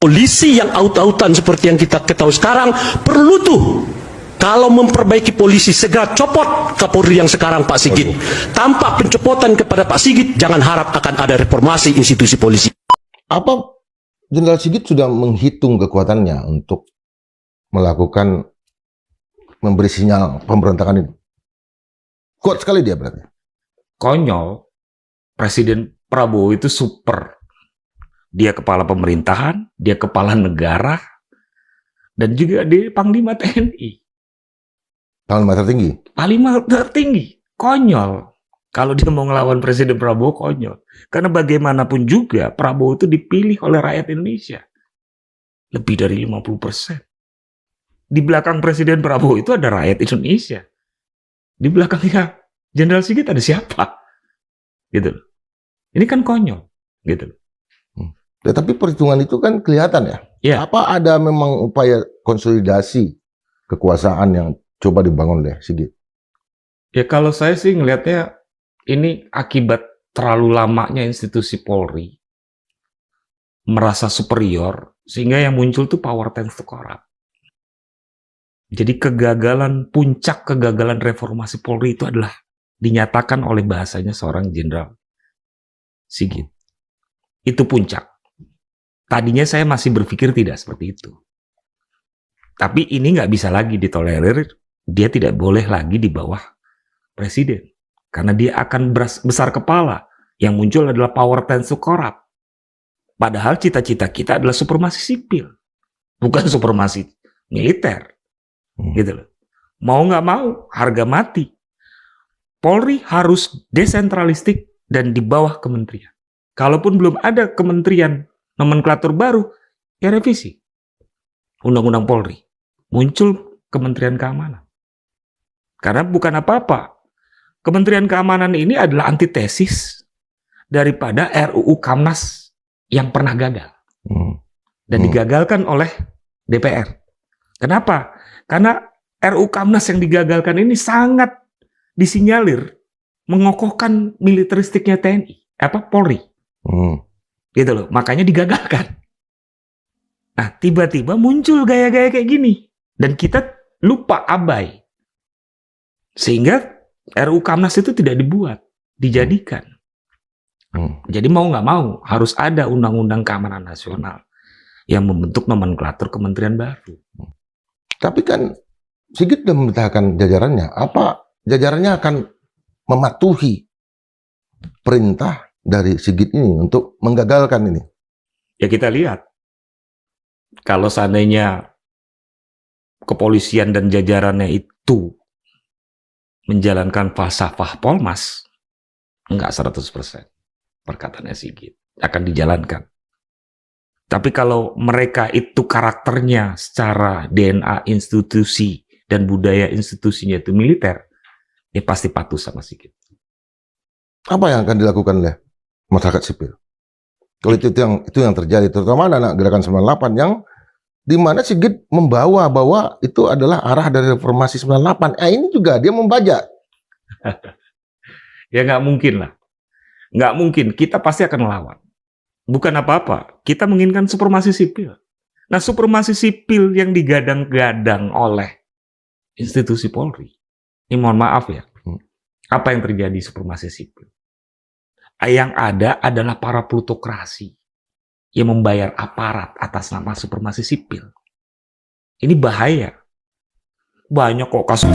Polisi yang aut-autan seperti yang kita ketahui sekarang perlu tuh. Kalau memperbaiki polisi, segera copot Kapolri yang sekarang, Pak Sigit. Tanpa pencopotan kepada Pak Sigit, jangan harap akan ada reformasi institusi polisi. Apa Jenderal Sigit sudah menghitung kekuatannya untuk melakukan memberi sinyal pemberontakan ini? Kuat sekali dia berarti. Konyol, Presiden Prabowo itu super. Dia kepala pemerintahan, dia kepala negara, dan juga dia Panglima TNI. Panglima tertinggi. Panglima tertinggi. Konyol. Kalau dia mau ngelawan Presiden Prabowo, konyol. Karena bagaimanapun juga, Prabowo itu dipilih oleh rakyat Indonesia. Lebih dari 50%. Di belakang Presiden Prabowo itu ada rakyat Indonesia. Di belakangnya Jenderal Sigit ada siapa? Gitu loh. Ini kan konyol. Gitu loh. Ya, tapi perhitungan itu kan kelihatan ya. Ya. Apa ada memang upaya konsolidasi kekuasaan yang coba dibangun oleh Sigit? Ya kalau saya sih ngelihatnya ini akibat terlalu lamanya institusi Polri merasa superior sehingga yang muncul tuh power tends to corrupt. Jadi puncak kegagalan reformasi Polri itu adalah dinyatakan oleh bahasanya seorang Jenderal Sigit. Itu puncak. Tadinya saya masih berpikir tidak seperti itu. Tapi ini nggak bisa lagi ditolerir. Dia tidak boleh lagi di bawah presiden. Karena dia akan besar kepala. Yang muncul adalah power tends to corrupt. Padahal cita-cita kita adalah supremasi sipil. Bukan supremasi militer. Gitu loh. Mau nggak mau, harga mati. Polri harus desentralistik dan di bawah kementerian. Kalaupun belum ada kementerian nomenklatur baru, ya revisi Undang-Undang Polri. Muncul Kementerian Keamanan. Karena bukan apa-apa. Kementerian Keamanan ini adalah antitesis daripada RUU Kamnas yang pernah gagal. Dan digagalkan oleh DPR. Kenapa? Karena RUU Kamnas yang digagalkan ini sangat disinyalir mengokohkan militeristiknya TNI, Polri. Gitu loh, makanya digagalkan. Nah, tiba-tiba muncul gaya-gaya kayak gini. Dan kita lupa, abai. Sehingga RUU Kamnas itu tidak dibuat, dijadikan. Jadi mau nggak mau, harus ada Undang-Undang Keamanan Nasional yang membentuk nomenklatur kementerian baru. Tapi kan Sigit sudah memerintahkan jajarannya. Apa jajarannya akan mematuhi perintah dari Sigit ini untuk menggagalkan ini? Ya kita lihat. Kalau seandainya kepolisian dan jajarannya itu menjalankan falsafah Polmas, enggak 100% perkataannya Sigit akan dijalankan. Tapi kalau mereka itu karakternya secara DNA institusi dan budaya institusinya itu militer, ya pasti patuh sama Sigit. Apa yang akan dilakukan oleh masyarakat sipil? Kalau itu yang terjadi, terutama anak gerakan 98 yang dimana Sigit membawa bahwa itu adalah arah dari reformasi 98. Ini juga dia membajak. Ya nggak mungkin lah. Nggak mungkin. Kita pasti akan melawan. Bukan apa-apa. Kita menginginkan supremasi sipil. Nah, supremasi sipil yang digadang-gadang oleh institusi Polri. Ini mohon maaf ya. Apa yang terjadi supremasi sipil? Yang ada adalah para plutokrasi yang membayar aparat atas nama supremasi sipil. Ini bahaya. Banyak kok kasus.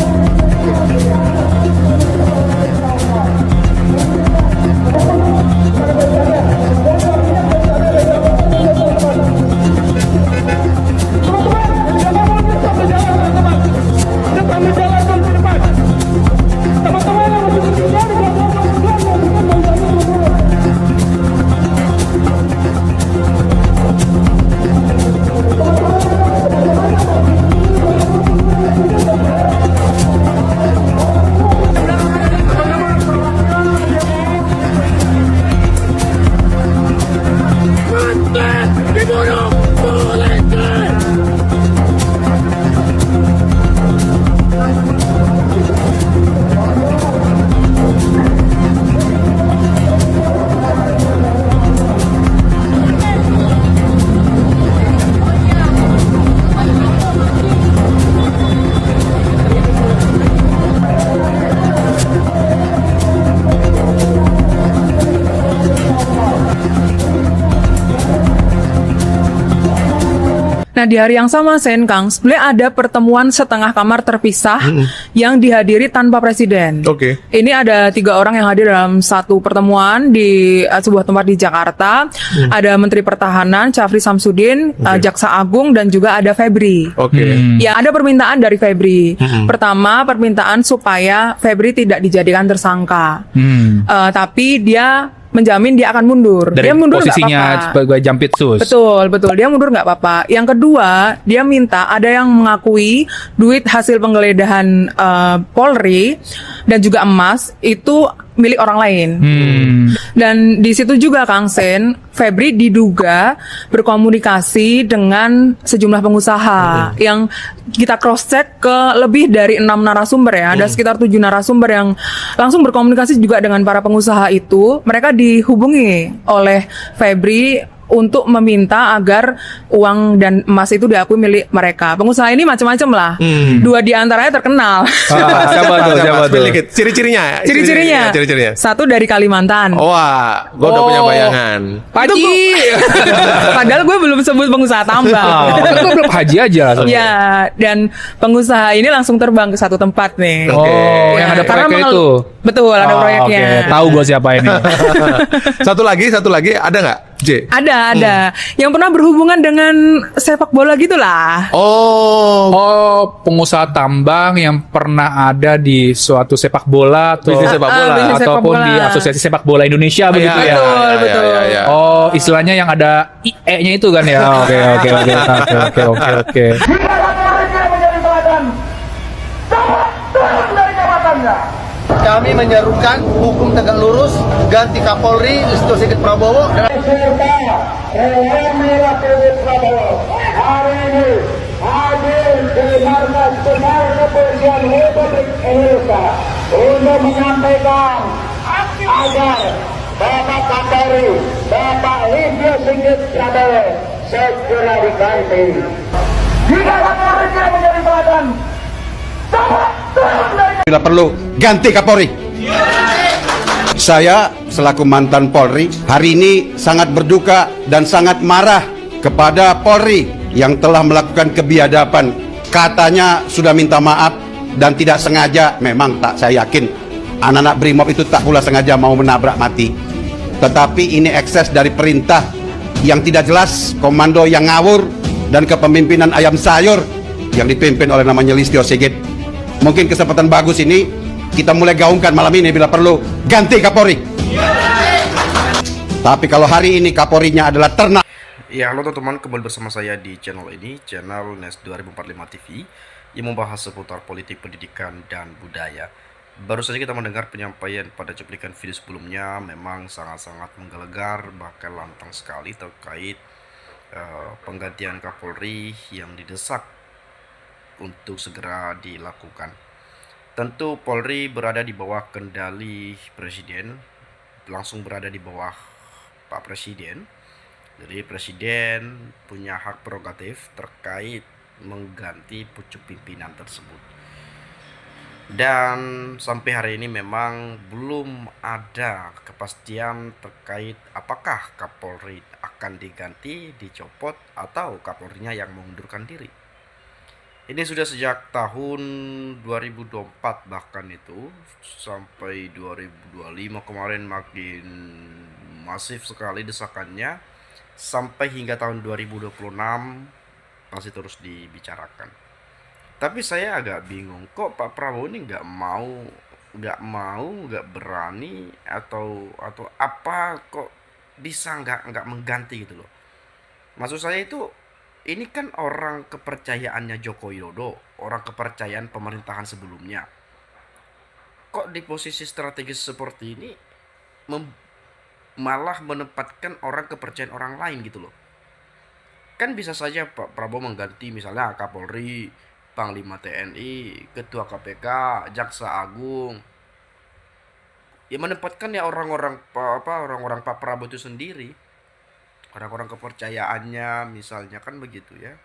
Nah, di hari yang sama, Kang, sebenarnya ada pertemuan setengah kamar terpisah yang dihadiri tanpa presiden. Oke. Ini ada 3 orang yang hadir dalam satu pertemuan di sebuah tempat di Jakarta. Ada Menteri Pertahanan, Syafri Samsudin, Jaksa Agung, dan juga ada Febri. Oke. Ya, ada permintaan dari Febri. Pertama, permintaan supaya Febri tidak dijadikan tersangka. Tapi dia menjamin dia akan mundur. Dari Dia mundur nggak posisinya apa-apa. sebagai jampitsus. Betul. Dia mundur nggak apa-apa. Yang kedua, dia minta ada yang mengakui duit hasil penggeledahan Polri dan juga emas itu milik orang lain. Dan di situ juga Kang Sen, Febri diduga berkomunikasi dengan sejumlah pengusaha yang kita cross check ke lebih dari 6 narasumber ya. Ada sekitar 7 narasumber yang langsung berkomunikasi juga dengan para pengusaha itu. Mereka dihubungi oleh Febri untuk meminta agar uang dan emas itu diakui milik mereka. Pengusaha ini macam-macam lah. 2 di antaranya terkenal. Siapa tuh? Spill dikit. Ciri-cirinya. Ciri-cirinya. Satu dari Kalimantan. Wah, gue udah punya bayangan. Haji. Padahal gue belum sebut pengusaha tambang. Gue belum haji aja langsung. Ya, dan pengusaha ini langsung terbang ke satu tempat nih. Oh, Ya, yang ada karena proyeknya itu. Betul, ada Oh, proyeknya. oke. Tahu gue siapa ini. Satu lagi ada nggak, J? Ada. Yang pernah berhubungan dengan sepak bola gitulah. Oh, pengusaha tambang yang pernah ada di suatu sepak bola atau Bisnis sepak bola. Bisnis sepak ataupun bola. di Asosiasi Sepak Bola Indonesia begitu ya. Betul. Ya. Oh, istilahnya yang ada IE-nya itu kan ya. Oke. Kami menyerukan hukum tegak lurus, ganti Kapolri Listio Sigit Prabowo dengan hari ini hadir di markas besar kepolisian Republik Indonesia untuk menyampaikan agar Bapak Kapolri, Bapak Listio Sigit Prabowo segera diganti. Jika Kapolri tidak menjadi teladan, bila perlu ganti Kapolri. Saya selaku mantan Polri hari ini sangat berduka dan sangat marah kepada Polri yang telah melakukan kebiadaban. Katanya sudah minta maaf dan tidak sengaja. Memang tak, saya yakin anak-anak Brimob itu tak pula sengaja mau menabrak mati. Tetapi ini ekses dari perintah yang tidak jelas, komando yang ngawur, dan kepemimpinan ayam sayur yang dipimpin oleh namanya Listio Sigit. Mungkin kesempatan bagus ini kita mulai gaungkan malam ini bila perlu ganti Kapolri. Tapi kalau hari ini Kapolrinya adalah ternak. Ya, halo teman-teman, kembali bersama saya di channel ini, channel NES 2045 TV, yang membahas seputar politik, pendidikan, dan budaya. Baru saja kita mendengar penyampaian pada cuplikan video sebelumnya, memang sangat-sangat menggelegar, bahkan lantang sekali terkait penggantian Kapolri yang didesak untuk segera dilakukan. Tentu Polri berada di bawah kendali Presiden, langsung berada di bawah Pak Presiden. Jadi Presiden punya hak prerogatif terkait mengganti pucuk pimpinan tersebut. Dan sampai hari ini memang belum ada kepastian terkait apakah Kapolri akan diganti, dicopot, atau Kapolrinya yang mengundurkan diri. Ini sudah sejak tahun 2024 bahkan itu sampai 2025 kemarin makin masif sekali desakannya, sampai hingga tahun 2026 masih terus dibicarakan. Tapi saya agak bingung, kok Pak Prabowo ini nggak berani atau apa, kok bisa nggak mengganti gitu loh. Maksud saya itu, ini kan orang kepercayaannya Joko Widodo, orang kepercayaan pemerintahan sebelumnya. Kok di posisi strategis seperti ini malah menempatkan orang kepercayaan orang lain gitu loh. Kan bisa saja Pak Prabowo mengganti misalnya Kapolri, Panglima TNI, Ketua KPK, Jaksa Agung. Ya menempatkan ya orang-orang Pak Prabowo itu sendiri. Orang-orang kepercayaannya misalnya, kan begitu ya.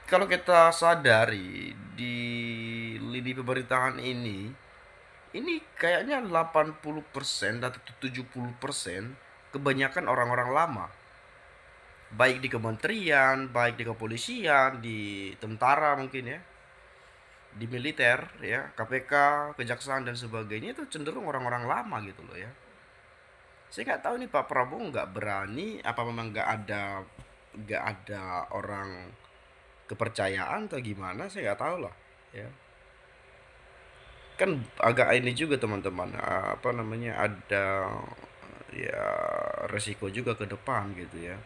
Kalau kita sadari di lini pemerintahan ini kayaknya 80% atau 70% kebanyakan orang-orang lama. baik di kementerian, baik di kepolisian, di tentara mungkin ya, di militer ya, KPK, kejaksaan dan sebagainya, itu cenderung orang-orang lama gitu loh ya. Saya nggak tahu nih Pak Prabowo nggak berani, apa memang nggak ada orang kepercayaan atau gimana, saya nggak tahu lah ya. Kan agak ini juga teman-teman, apa namanya, ada ya resiko juga ke depan gitu ya.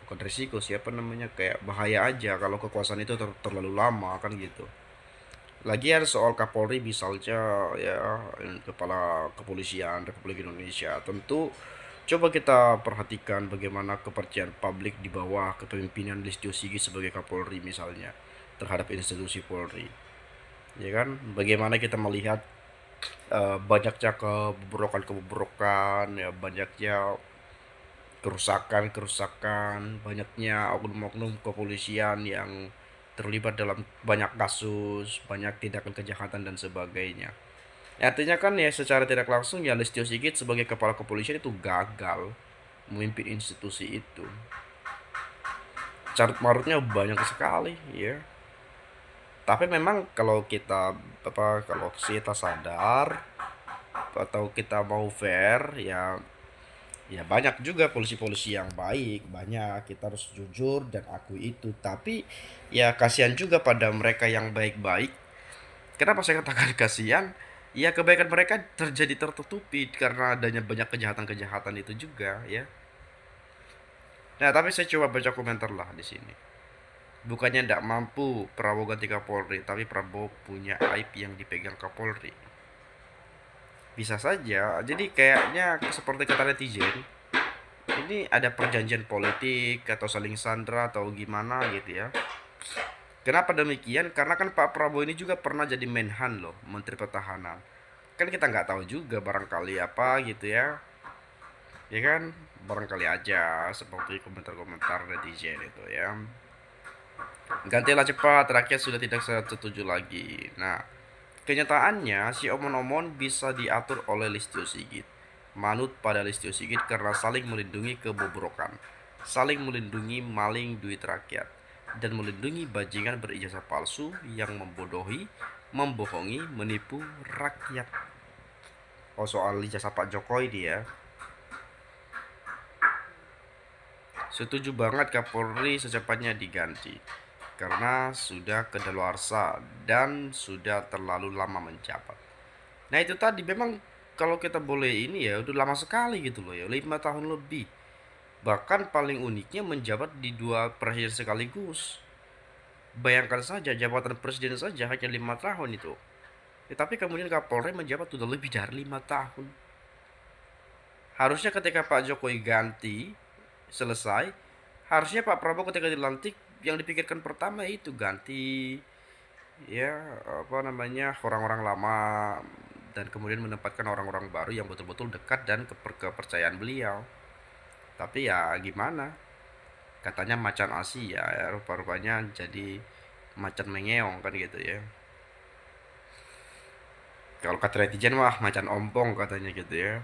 Bukan resiko sih, apa namanya, kayak bahaya aja kalau kekuasaan itu terlalu lama kan gitu. Lagian soal Kapolri misalnya ya, kepala kepolisian Republik Indonesia, tentu coba kita perhatikan bagaimana kepercayaan publik di bawah kepemimpinan Listio Sigit sebagai Kapolri misalnya terhadap institusi Polri. Ya kan, bagaimana kita melihat banyaknya kebobrokan, ya banyaknya kerusakan, banyaknya oknum-oknum kepolisian yang terlibat dalam banyak kasus, banyak tindakan kejahatan dan sebagainya. Artinya kan ya secara tidak langsung ya Listio Sigit sebagai kepala kepolisian itu gagal memimpin institusi itu. Carut marutnya banyak sekali ya. Tapi memang kalau kita sadar atau kita mau fair ya, banyak juga polisi-polisi yang baik, banyak, kita harus jujur dan akui itu. Tapi ya kasihan juga pada mereka yang baik-baik. Kenapa saya katakan kasihan? Ya kebaikan mereka tertutupi karena adanya banyak kejahatan-kejahatan itu juga ya. Nah, tapi saya coba baca komentar lah di sini. Bukannya tidak mampu Prabowo ganti Kapolri, tapi Prabowo punya aib yang dipegang Kapolri. Bisa saja. Jadi kayaknya seperti kata netizen, ini ada perjanjian politik atau saling sandra atau gimana gitu ya. Kenapa demikian? Karena kan Pak Prabowo ini juga pernah jadi Menhan loh, Menteri Pertahanan. Kan kita nggak tahu juga, barangkali apa gitu ya. Ya kan, barangkali aja seperti komentar-komentar netizen itu ya. Gantilah cepat, rakyat sudah tidak setuju lagi. Nah, kenyataannya si omon-omon bisa diatur oleh Listio Sigit. Manut pada Listio Sigit karena saling melindungi kebobrokan, saling melindungi maling duit rakyat, dan melindungi bajingan berijazah palsu yang membodohi, membohongi, menipu rakyat. Oh, soal ijazah Pak Jokowi dia. Setuju banget Kapolri secepatnya diganti karena sudah kedaluarsa dan sudah terlalu lama menjabat. Nah itu tadi, memang kalau kita boleh ini ya udah lama sekali gitu loh ya, 5 tahun lebih. Bahkan paling uniknya menjabat di 2 presiden sekaligus. Bayangkan saja, jabatan presiden saja hanya 5 tahun itu. Tapi kemudian Kapolri menjabat sudah lebih dari 5 tahun. Harusnya ketika Pak Jokowi ganti selesai, harusnya Pak Prabowo ketika dilantik yang dipikirkan pertama itu ganti ya apa namanya orang-orang lama dan kemudian menempatkan orang-orang baru yang betul-betul dekat dan kepercayaan beliau. Tapi ya gimana, katanya macan Asia ya, rupa-rupanya jadi macan mengeong kan gitu ya. Kalau kata netizen mah macan ompong katanya gitu ya.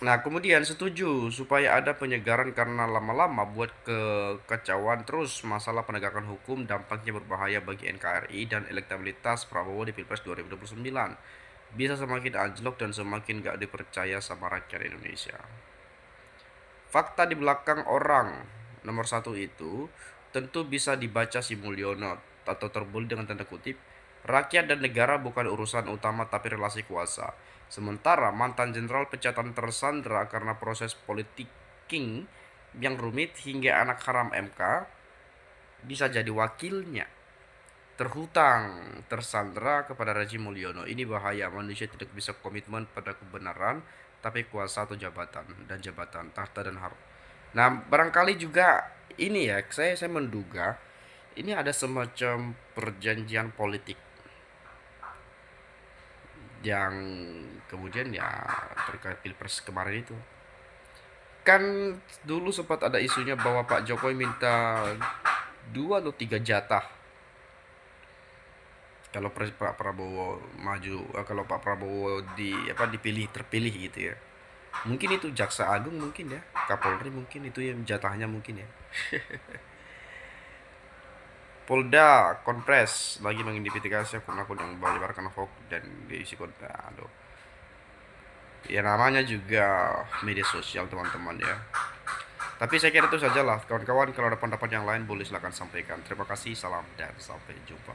Nah, kemudian setuju supaya ada penyegaran karena lama-lama buat kekacauan terus masalah penegakan hukum, dampaknya berbahaya bagi NKRI dan elektabilitas Prabowo di Pilpres 2029. Bisa semakin anjlok dan semakin gak dipercaya sama rakyat Indonesia. Fakta di belakang orang nomor 1 itu tentu bisa dibaca si Mulyono atau terbunuh dengan tanda kutip, rakyat dan negara bukan urusan utama tapi relasi kuasa. Sementara mantan jenderal pecatan tersandra karena proses politik yang rumit hingga anak haram MK bisa jadi wakilnya. Terhutang, tersandra kepada rezim Mulyono. Ini bahaya, manusia tidak bisa komitmen pada kebenaran tapi kuasa atau jabatan, tahta dan harta. Nah, barangkali juga ini ya, saya menduga ini ada semacam perjanjian politik yang kemudian ya terkait Pilpres kemarin itu. Kan dulu sempat ada isunya bahwa Pak Jokowi minta 2 atau 3 jatah kalau Pak Prabowo maju, kalau Pak Prabowo terpilih gitu ya. Mungkin itu Jaksa Agung mungkin ya, Kapolri mungkin itu yang jatahnya mungkin ya. Polda Konpres lagi mengidentifikasi akun-akun yang menyebarkan hoax dan diisi konten. Aduh. Ya namanya juga media sosial teman-teman ya. Tapi saya kira itu sajalah kawan-kawan, kalau ada pendapat yang lain boleh silakan sampaikan. Terima kasih, salam dan sampai jumpa.